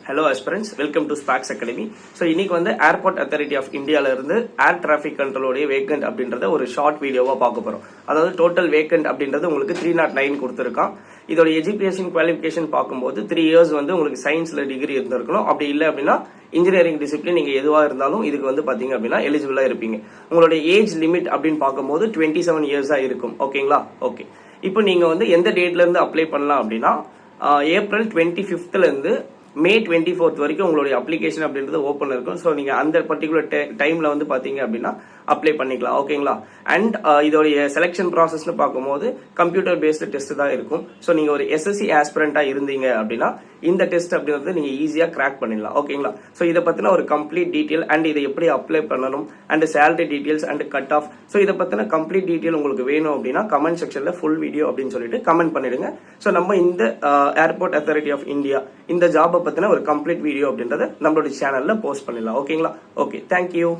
Hello aspirants, welcome to ஸ்பாக்ஸ் academy. So இன்னைக்கு வந்து ஏர்போர்ட் அத்தாரிட்டி ஆஃப் இந்தியாவில இருந்து ஏர் டிராஃபிக் கண்ட்ரோலோடைய வேக்கண்ட் அப்படின்றத ஒரு ஷார்ட் வீடியோவா பார்க்க போறோம். அதாவது டோட்டல் வேக்கண்ட் அப்படின்றது உங்களுக்கு 309 கொடுத்துருக்கான். இதோட எஜுகேஷன் குவாலிஃபிகேஷன் பார்க்கும்போது 3 years வந்து உங்களுக்கு சயின்ஸ்ல டிகிரி இருந்திருக்கணும். அப்படி இல்லை அப்படின்னா இன்ஜினியரிங் டிசிப்ளின் நீங்க எதுவா இருந்தாலும் இதுக்கு வந்து பாத்தீங்க அப்படின்னா எலிஜிபிளா இருப்பீங்க. உங்களுடைய ஏஜ் லிமிட் அப்படின்னு பார்க்கும்போது 27 years இருக்கும். ஓகேங்களா? ஓகே. இப்போ நீங்க வந்து எந்த டேட்ல இருந்து அப்ளை பண்ணலாம் அப்படின்னா ஏப்ரல் 25th இருந்து மே 24th வரைக்கும் உங்களுடைய அப்ளிகேஷன் அப்படின்றது ஓப்பன் இருக்கும். ஸோ நீங்க அந்த பர்டிகுலர் டைம்ல வந்து பாத்தீங்க அப்படின்னா அப்ளை பண்ணிக்கலாம். ஓகேங்களா? அண்ட் இதோடைய செலெக்ஷன் ப்ராசஸ்னு பார்க்கும்போது கம்ப்யூட்டர் பேஸ்டு டெஸ்ட் தான் இருக்கும். ஸோ நீங்க ஒரு எஸ்எஸ்சி ஆஸ்பிரண்டா இருந்தீங்க அப்படின்னா இந்த டெஸ்ட் அப்படின்றது நீங்க ஈஸியா கிராக் பண்ணிடலாம். ஓகேங்களா? ஸோ இதை பத்தின ஒரு கம்ப்ளீட் டீடைல் அண்ட் இதை எப்படி அப்ளை பண்ணணும் and salary details and cut off, so இதை பத்தின கம்ப்ளீட் டீடைல் உங்களுக்கு வேணும் அப்படின்னா கமெண்ட் செக்ஷன்ல ஃபுல் வீடியோ அப்படின்னு சொல்லிட்டு கமெண்ட் பண்ணிடுங்க. ஸோ நம்ம இந்த ஏர்போர்ட் அத்தாரிட்டி ஆஃப் இந்தியா இந்த ஜாபை பத்தின ஒரு கம்ப்ளீட் வீடியோ அப்படின்றத நம்மளுடைய சேனல்ல போஸ்ட் பண்ணிடலாம். ஓகேங்களா? Okay, thank you.